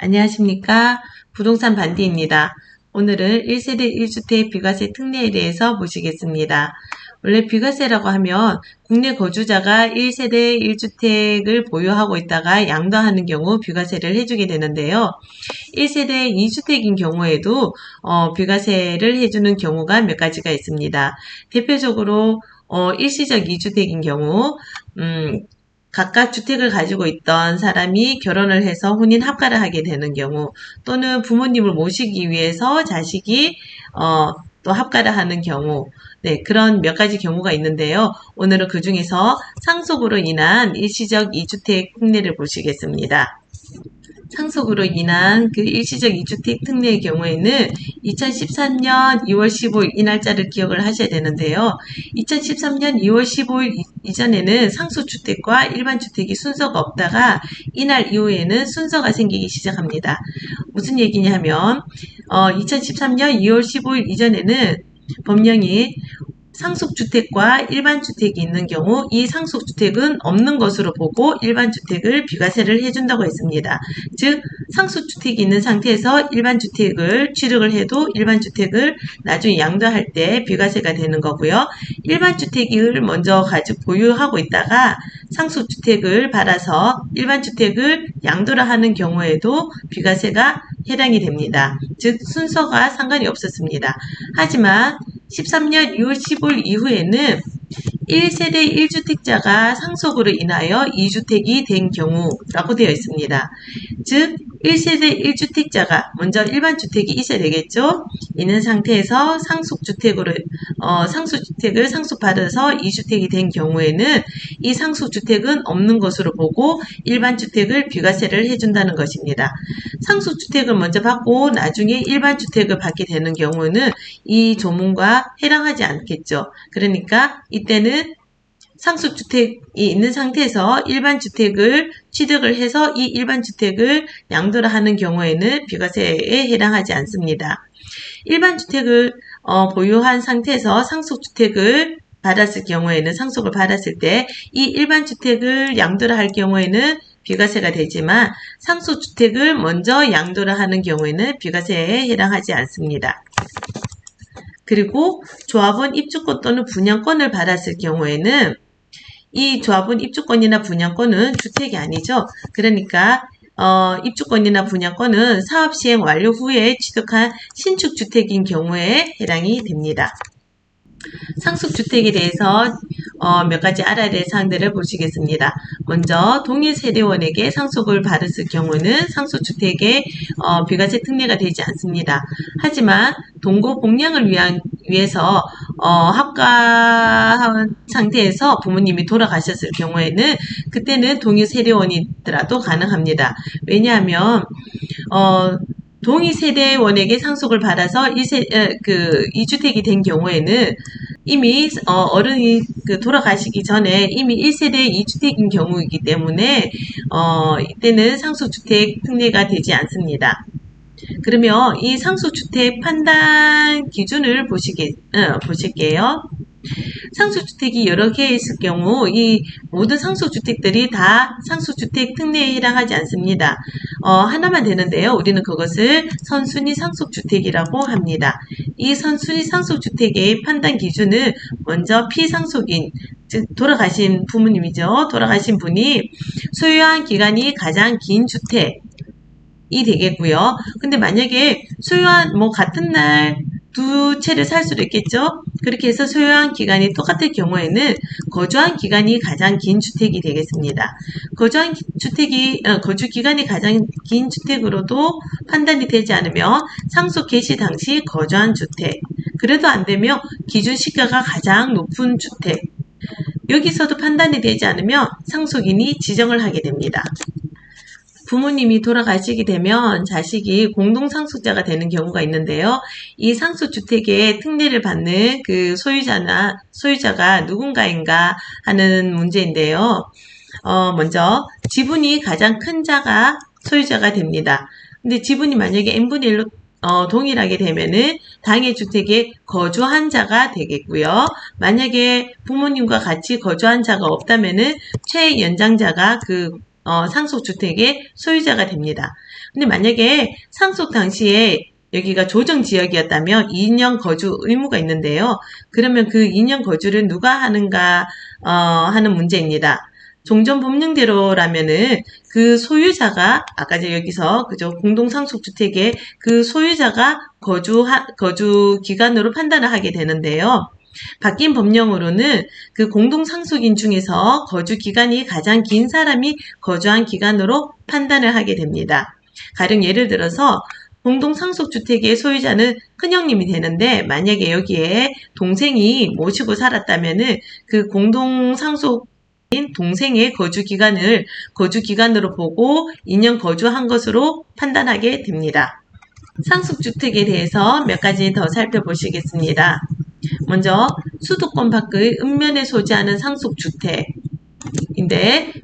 안녕하십니까. 부동산 반디입니다. 오늘은 1세대 1주택 비과세 특례에 대해서 보시겠습니다. 원래 비과세라고 하면 국내 거주자가 1세대 1주택을 보유하고 있다가 양도하는 경우 비과세를 해주게 되는데요. 1세대 2주택인 경우에도 비과세를 해주는 경우가 몇 가지가 있습니다. 대표적으로 일시적 2주택인 경우 각각 주택을 가지고 있던 사람이 결혼을 해서 혼인 합가를 하게 되는 경우, 또는 부모님을 모시기 위해서 자식이 또 합가를 하는 경우, 네, 그런 몇 가지 경우가 있는데요. 오늘은 그 중에서 상속으로 인한 일시적 2주택 특례를 보시겠습니다. 상속으로 인한 그 일시적 2주택 특례의 경우에는 2013년 2월 15일 이 날짜를 기억을 하셔야 되는데요. 2013년 2월 15일 이전에는 상속주택과 일반주택이 순서가 없다가 이날 이후에는 순서가 생기기 시작합니다. 무슨 얘기냐 하면 2013년 2월 15일 이전에는 법령이 상속주택과 일반주택이 있는 경우 이 상속주택은 없는 것으로 보고 일반주택을 비과세를 해준다고 했습니다. 즉 상속주택이 있는 상태에서 일반주택을 취득을 해도 일반주택을 나중에 양도할 때 비과세가 되는 거고요. 일반주택을 먼저 가지고 보유하고 있다가 상속주택을 받아서 일반주택을 양도를 하는 경우에도 비과세가 해당이 됩니다. 즉 순서가 상관이 없었습니다. 하지만 13년 2월 15일 이후에는 1세대 1주택자가 상속으로 인하여 2주택이 된 경우라고 되어 있습니다. 즉 1세대 1주택자가 먼저 일반주택이 있어야 되겠죠. 있는 상태에서 상속주택을 상속받아서 2주택이 된 경우에는 이 상속주택은 없는 것으로 보고 일반주택을 비과세를 해준다는 것입니다. 상속주택을 먼저 받고 나중에 일반주택을 받게 되는 경우는 이 조문과 해당하지 않겠죠. 그러니까 이때는 상속주택이 있는 상태에서 일반주택을 취득을 해서 이 일반주택을 양도를 하는 경우에는 비과세에 해당하지 않습니다. 일반주택을 보유한 상태에서 상속주택을 받았을 경우에는 상속을 받았을 때 이 일반주택을 양도를 할 경우에는 비과세가 되지만 상속주택을 먼저 양도를 하는 경우에는 비과세에 해당하지 않습니다. 그리고 조합원 입주권 또는 분양권을 받았을 경우에는 이 조합원 입주권이나 분양권은 주택이 아니죠. 그러니까 입주권이나 분양권은 사업시행 완료 후에 취득한 신축주택인 경우에 해당이 됩니다. 상속주택에 대해서 몇 가지 알아야 될 사항들을 보시겠습니다. 먼저 동일 세대원에게 상속을 받았을 경우는 상속주택에 비과세 특례가 되지 않습니다. 하지만 동거 복량을 위해서 합가한 상태에서 부모님이 돌아가셨을 경우에는 그때는 동일 세대원이더라도 가능합니다. 왜냐하면 동일 세대원에게 상속을 받아서 2주택이 된 경우에는 이미 어른이 돌아가시기 전에 이미 1세대 2주택인 경우이기 때문에 이때는 상속주택 특례가 되지 않습니다. 그러면 이 상속주택 판단 기준을 보실게요. 상속주택이 여러 개 있을 경우 이 모든 상속주택들이 다 상속주택 특례에 해당하지 않습니다. 하나만 되는데요. 우리는 그것을 선순위 상속주택이라고 합니다. 이 선순위 상속주택의 판단 기준은 먼저 피상속인, 즉 돌아가신 부모님이죠. 돌아가신 분이 소유한 기간이 가장 긴 주택이 되겠고요. 근데 만약에 소유한 같은 날 두 채를 살 수도 있겠죠. 그렇게 해서 소유한 기간이 똑같을 경우에는 거주한 기간이 가장 긴 주택이 되겠습니다. 거주 기간이 가장 긴 주택으로도 판단이 되지 않으며 상속 개시 당시 거주한 주택, 그래도 안 되면 기준 시가가 가장 높은 주택, 여기서도 판단이 되지 않으면 상속인이 지정을 하게 됩니다. 부모님이 돌아가시게 되면 자식이 공동상속자가 되는 경우가 있는데요. 이 상속주택의 특례를 받는 그 소유자가 누군가인가 하는 문제인데요. 먼저 지분이 가장 큰 자가 소유자가 됩니다. 근데 지분이 만약에 n분의 1로 동일하게 되면은 당해 주택에 거주한 자가 되겠고요. 만약에 부모님과 같이 거주한 자가 없다면은 최연장자가 상속주택의 소유자가 됩니다. 근데 만약에 상속 당시에 여기가 조정지역이었다면 2년 거주 의무가 있는데요. 그러면 그 2년 거주를 누가 하는가 하는 문제입니다. 종전법령대로라면은 그 소유자가 아까 여기서 그죠 공동상속주택의 그 소유자가 거주 기간으로 판단을 하게 되는데요. 바뀐 법령으로는 그 공동상속인 중에서 거주 기간이 가장 긴 사람이 거주한 기간으로 판단을 하게 됩니다. 가령 예를 들어서 공동상속주택의 소유자는 큰형님이 되는데 만약에 여기에 동생이 모시고 살았다면은 그 공동상속 동생의 거주 기간으로 보고 2년 거주한 것으로 판단하게 됩니다. 상속주택에 대해서 몇 가지 더 살펴보시겠습니다. 먼저 수도권 밖의 읍면에 소지하는 상속주택인데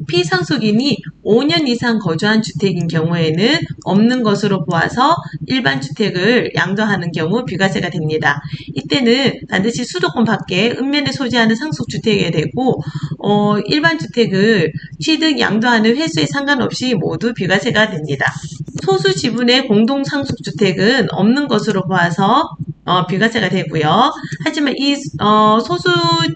피상속인이 5년 이상 거주한 주택인 경우에는 없는 것으로 보아서 일반 주택을 양도하는 경우 비과세가 됩니다. 이때는 반드시 수도권 밖에 읍면에 소지하는 상속주택이 되고 일반 주택을 취득 양도하는 횟수에 상관없이 모두 비과세가 됩니다. 소수 지분의 공동상속주택은 없는 것으로 보아서 비과세가 되고요. 하지만 이 소수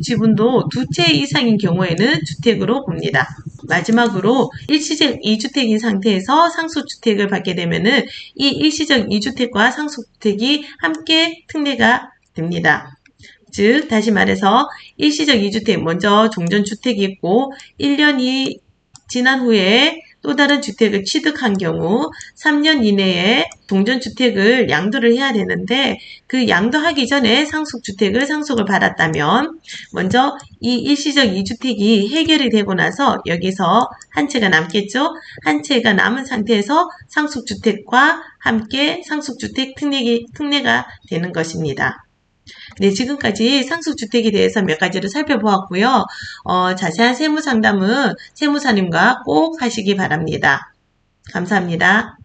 지분도 두 채 이상인 경우에는 주택으로 봅니다. 마지막으로 일시적 2주택인 상태에서 상속주택을 받게 되면은 이 일시적 2주택과 상속주택이 함께 특례가 됩니다. 즉 다시 말해서 일시적 2주택 먼저 종전주택이 있고 1년이 지난 후에 또 다른 주택을 취득한 경우 3년 이내에 종전주택을 양도를 해야 되는데 그 양도하기 전에 상속주택을 상속을 받았다면 먼저 이 일시적 2주택이 해결이 되고 나서 여기서 한 채가 남겠죠. 한 채가 남은 상태에서 상속주택과 함께 상속주택 특례가 되는 것입니다. 네, 지금까지 상속주택에 대해서 몇 가지를 살펴보았고요. 자세한 세무상담은 세무사님과 꼭 하시기 바랍니다. 감사합니다.